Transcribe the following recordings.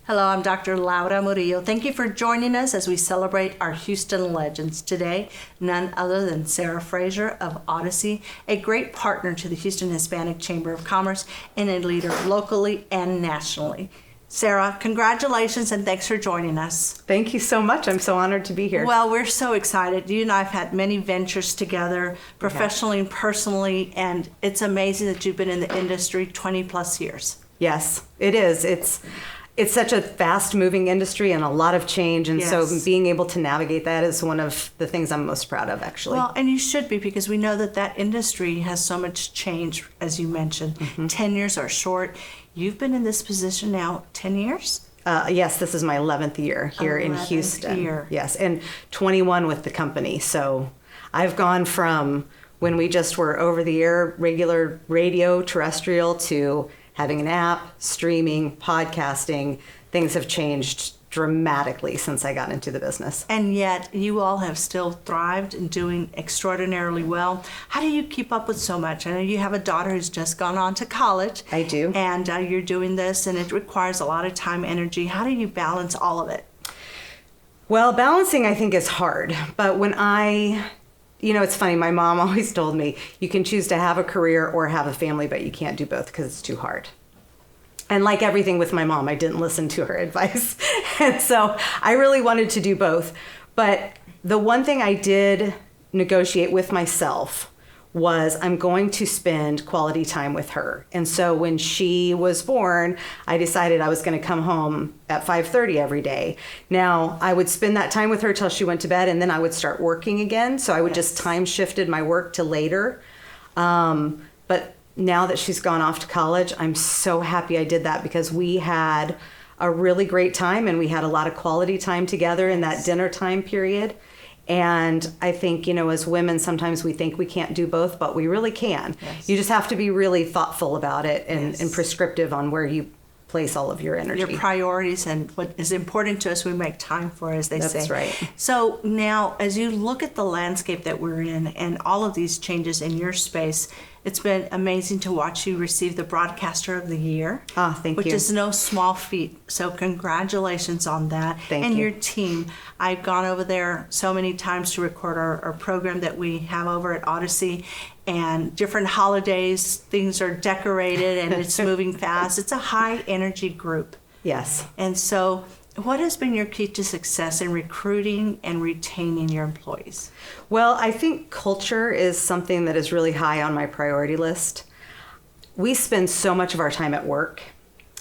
Hello, I'm Dr. Laura Murillo. Thank you for joining us as we celebrate our Houston legends. Today, none other than Sarah Frazier of Audacy, a great partner to the Houston Hispanic Chamber of Commerce and a leader locally and nationally. Sarah, congratulations and thanks for joining us. Thank you so much. I'm so honored to be here. Well, we're so excited. You and I have had many ventures together, professionally and personally, and it's amazing that you've been in the industry 20 plus years. Yes, it is. It's such a fast-moving industry and a lot of change, and so being able to navigate that is one of the things I'm most proud of, actually. Well, and you should be, because we know that industry has so much change, as you mentioned. 10 years are short. You've been in this position now 10 years? Yes, this is my 11th year here in Houston. Yes, and 21 with the company. So I've gone from when we just were over-the-air, regular radio, terrestrial, to having an app, streaming, podcasting. Things have changed dramatically since I got into the business. And yet you all have still thrived and doing extraordinarily well. How do you keep up with so much? I know you have a daughter who's just gone on to college. I do. And you're doing this, and it requires a lot of time, energy. How do you balance all of it? Well, balancing I think is hard. But when it's funny, my mom always told me, you can choose to have a career or have a family, but you can't do both because it's too hard. And like everything with my mom, I didn't listen to her advice. And so I really wanted to do both. But the one thing I did negotiate with myself was I'm going to spend quality time with her. And so when she was born, I decided I was going to come home at 5:30 every day. Now, I would spend that time with her till she went to bed, and then I would start working again. So I would just time shifted my work to later. But now that she's gone off to college, I'm so happy I did that, because we had a really great time and we had a lot of quality time together in that dinner time period. And I think, as women, sometimes we think we can't do both, but we really can. Yes. You just have to be really thoughtful about it and prescriptive on where you place all of your energy. Your priorities and what is important to us, we make time for, as they say. That's right. So now, as you look at the landscape that we're in and all of these changes in your space, it's been amazing to watch you receive the Broadcaster of the Year. Thank you. Which is no small feat. So congratulations on that. Thank you. And your team. I've gone over there so many times to record our program that we have over at Audacy. And different holidays, things are decorated and it's moving fast. It's a high energy group. Yes. And so what has been your key to success in recruiting and retaining your employees? Well, I think culture is something that is really high on my priority list. We spend so much of our time at work,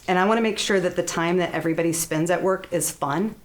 and I want to make sure that the time that everybody spends at work is fun.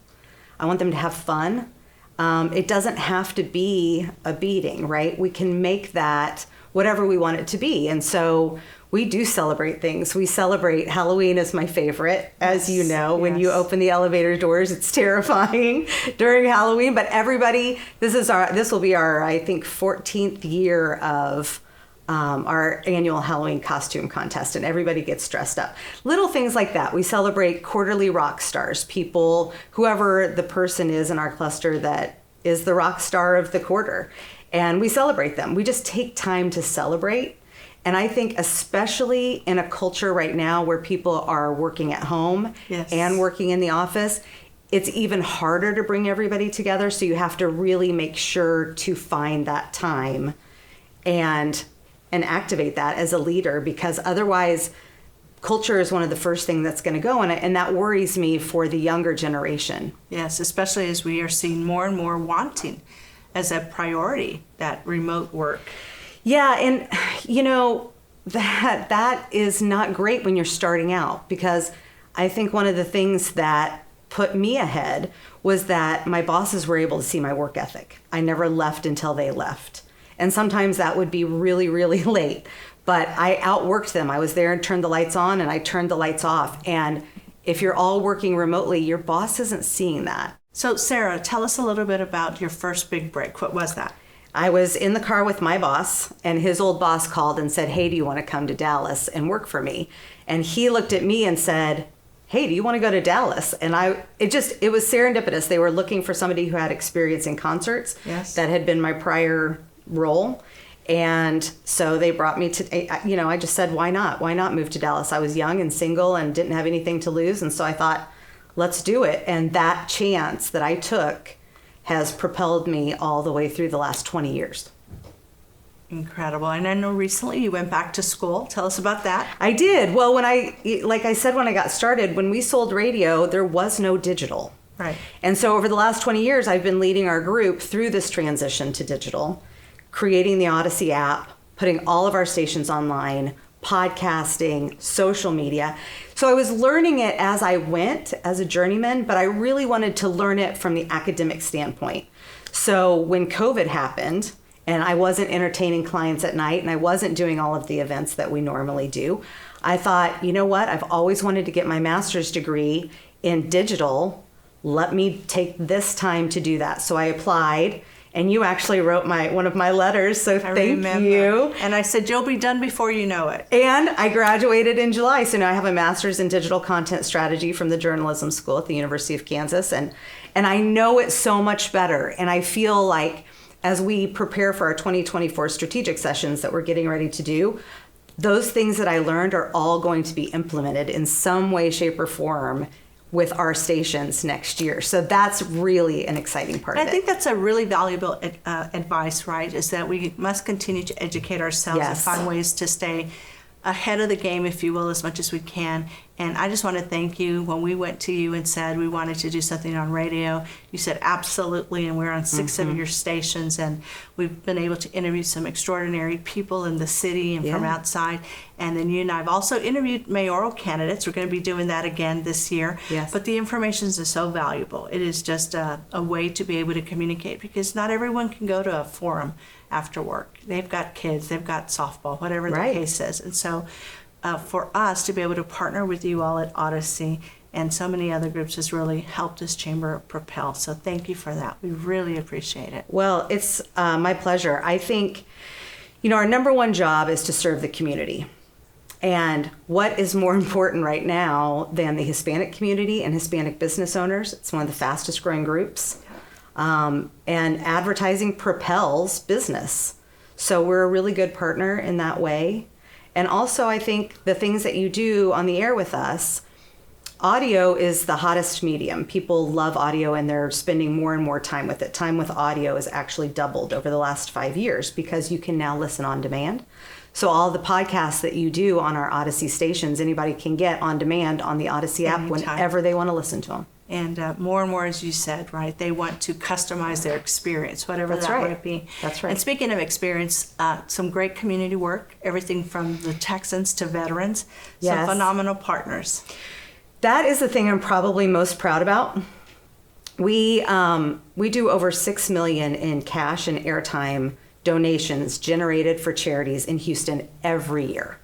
I want them to have fun. It doesn't have to be a beating, right? We can make that whatever we want it to be. And so we do celebrate things. We celebrate. Halloween is my favorite, as you know. When you open the elevator doors, it's terrifying during Halloween. But everybody, this will be our, I think, 14th year of our annual Halloween costume contest, and everybody gets dressed up. Little things like that. We celebrate quarterly rock stars, people, whoever the person is in our cluster that is the rock star of the quarter. And we celebrate them. We just take time to celebrate. And I think especially in a culture right now where people are working at home and working in the office, it's even harder to bring everybody together. So you have to really make sure to find that time and activate that as a leader, because otherwise culture is one of the first things that's going to go. And that worries me for the younger generation. Yes, especially as we are seeing more and more wanting as a priority that remote work. Yeah, and that is not great when you're starting out, because I think one of the things that put me ahead was that my bosses were able to see my work ethic. I never left until they left. And sometimes that would be really, really late, but I outworked them. I was there and turned the lights on and I turned the lights off. And if you're all working remotely, your boss isn't seeing that. So Sarah, tell us a little bit about your first big break. What was that? I was in the car with my boss, and his old boss called and said, "Hey, do you want to come to Dallas and work for me?" And he looked at me and said, "Hey, do you want to go to Dallas?" And it was serendipitous. They were looking for somebody who had experience in concerts. Yes. That had been my prior role. And so they brought me to, I just said, why not? Why not move to Dallas? I was young and single and didn't have anything to lose. And so I thought, let's do it. And that chance that I took has propelled me all the way through the last 20 years. Incredible. And I know recently you went back to school. Tell us about that. I did. Well, like I said, when I got started, when we sold radio, there was no digital. Right. And so over the last 20 years, I've been leading our group through this transition to digital, creating the Audacy app, putting all of our stations online, podcasting, social media. So I was learning it as I went as a journeyman, but I really wanted to learn it from the academic standpoint. So when COVID happened and I wasn't entertaining clients at night and I wasn't doing all of the events that we normally do, I thought, you know what? I've always wanted to get my master's degree in digital. Let me take this time to do that. So I applied. And you actually wrote one of my letters, so thank you. And I said, you'll be done before you know it. And I graduated in July, so now I have a master's in digital content strategy from the journalism school at the University of Kansas. And I know it so much better. And I feel like as we prepare for our 2024 strategic sessions that we're getting ready to do, those things that I learned are all going to be implemented in some way, shape, or form with our stations next year. So that's really an exciting part of it. I think that's a really valuable advice, right? Is that we must continue to educate ourselves and find ways to stay ahead of the game, if you will, as much as we can. And I just want to thank you. When we went to you and said we wanted to do something on radio, you said absolutely, and we're on 6 of your stations, and we've been able to interview some extraordinary people in the city and from outside. And then you and I have also interviewed mayoral candidates. We're going to be doing that again this year. Yes. But the information is so valuable. It is just a way to be able to communicate, because not everyone can go to a forum after work. They've got kids, they've got softball, whatever the case is. And so for us to be able to partner with you all at Audacy and so many other groups has really helped this chamber propel. So thank you for that. We really appreciate it. Well, it's my pleasure. I think, our number one job is to serve the community. And what is more important right now than the Hispanic community and Hispanic business owners? It's one of the fastest growing groups. And advertising propels business. So we're a really good partner in that way. And also, I think the things that you do on the air with us, audio is the hottest medium. People love audio and they're spending more and more time with it. Time with audio has actually doubled over the last 5 years because you can now listen on demand. So all the podcasts that you do on our Audacy stations, anybody can get on demand on the Audacy app whenever they want to listen to them. And more and more, as you said, right, they want to customize their experience, whatever that might be. That's right. And speaking of experience, some great community work, everything from the Texans to veterans, some phenomenal partners. That is the thing I'm probably most proud about. We do over $6 million in cash and airtime donations generated for charities in Houston every year.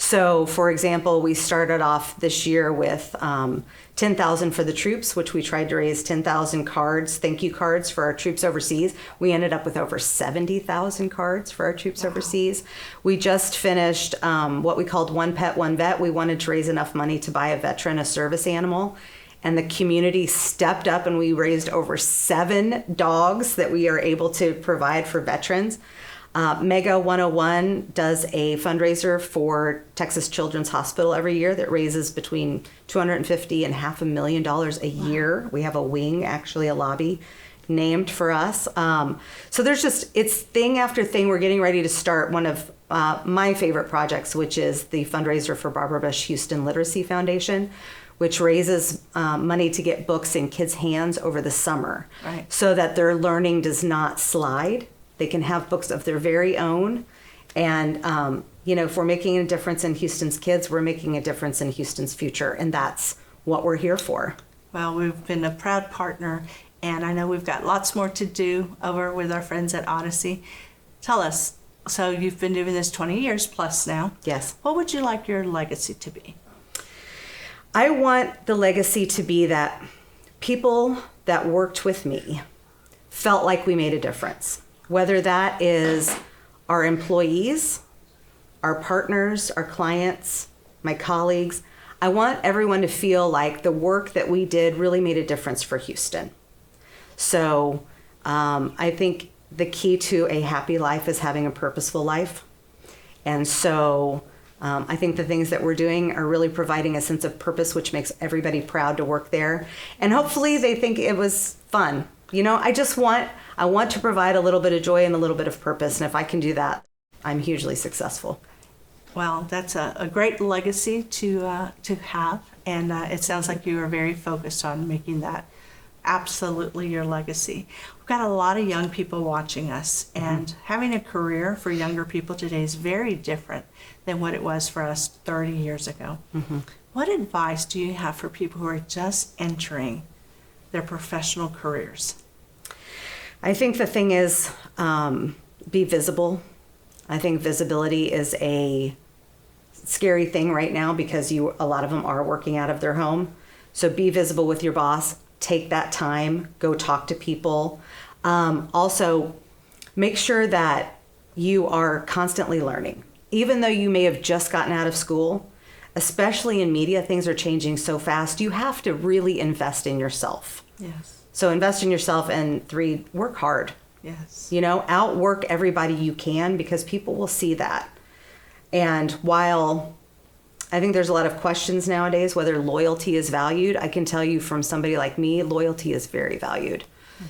So, for example, we started off this year with 10,000 for the troops, which we tried to raise 10,000 cards, thank you cards for our troops overseas. We ended up with over 70,000 cards for our troops overseas. We just finished what we called One Pet, One Vet. We wanted to raise enough money to buy a veteran a service animal. And the community stepped up and we raised over 7 dogs that we are able to provide for veterans. Mega 101 does a fundraiser for Texas Children's Hospital every year that raises between $250,000 and $500,000 a year. We have a wing, actually a lobby, named for us. So there's it's thing after thing. We're getting ready to start one of my favorite projects, which is the fundraiser for Barbara Bush Houston Literacy Foundation, which raises money to get books in kids' hands over the summer, so that their learning does not slide. They can have books of their very own. And, if we're making a difference in Houston's kids, we're making a difference in Houston's future. And that's what we're here for. Well, we've been a proud partner. And I know we've got lots more to do over with our friends at Audacy. Tell us, so you've been doing this 20 years plus now. Yes. What would you like your legacy to be? I want the legacy to be that people that worked with me felt like we made a difference. Whether that is our employees, our partners, our clients, my colleagues, I want everyone to feel like the work that we did really made a difference for Houston. So I think the key to a happy life is having a purposeful life. And so I think the things that we're doing are really providing a sense of purpose, which makes everybody proud to work there. And hopefully they think it was fun. You know, I want to provide a little bit of joy and a little bit of purpose. And if I can do that, I'm hugely successful. Well, that's a great legacy to have, and it sounds like you are very focused on making that absolutely your legacy. We've got a lot of young people watching us, and having a career for younger people today is very different than what it was for us 30 years ago. What advice do you have for people who are just entering their professional careers? I think the thing is, be visible. I think visibility is a scary thing right now because a lot of them are working out of their home. So be visible with your boss. Take that time. Go talk to people. Also, make sure that you are constantly learning. Even though you may have just gotten out of school, especially in media, things are changing so fast. You have to really invest in yourself. Yes. So invest in yourself, and 3, work hard. Yes. You know, outwork everybody you can, because people will see that. And while I think there's a lot of questions nowadays whether loyalty is valued, I can tell you from somebody like me, loyalty is very valued.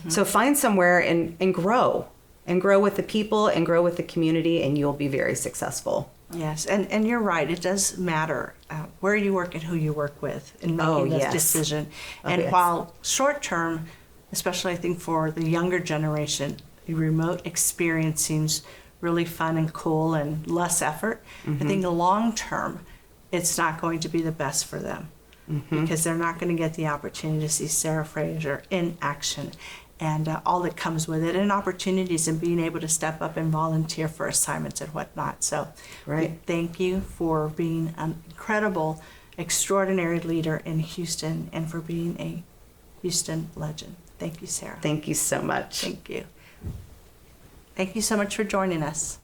So find somewhere and grow with the people and grow with the community, and you'll be very successful. Yes, and you're right. It does matter where you work and who you work with in making this decision. And yes. While short term, especially I think for the younger generation, the remote experience seems really fun and cool and less effort. I think long term, it's not going to be the best for them because they're not going to get the opportunity to see Sarah Frazier in action and all that comes with it, and opportunities and being able to step up and volunteer for assignments and whatnot. So we thank you for being an incredible, extraordinary leader in Houston and for being a Houston legend. Thank you, Sarah. Thank you so much. Thank you. Thank you so much for joining us.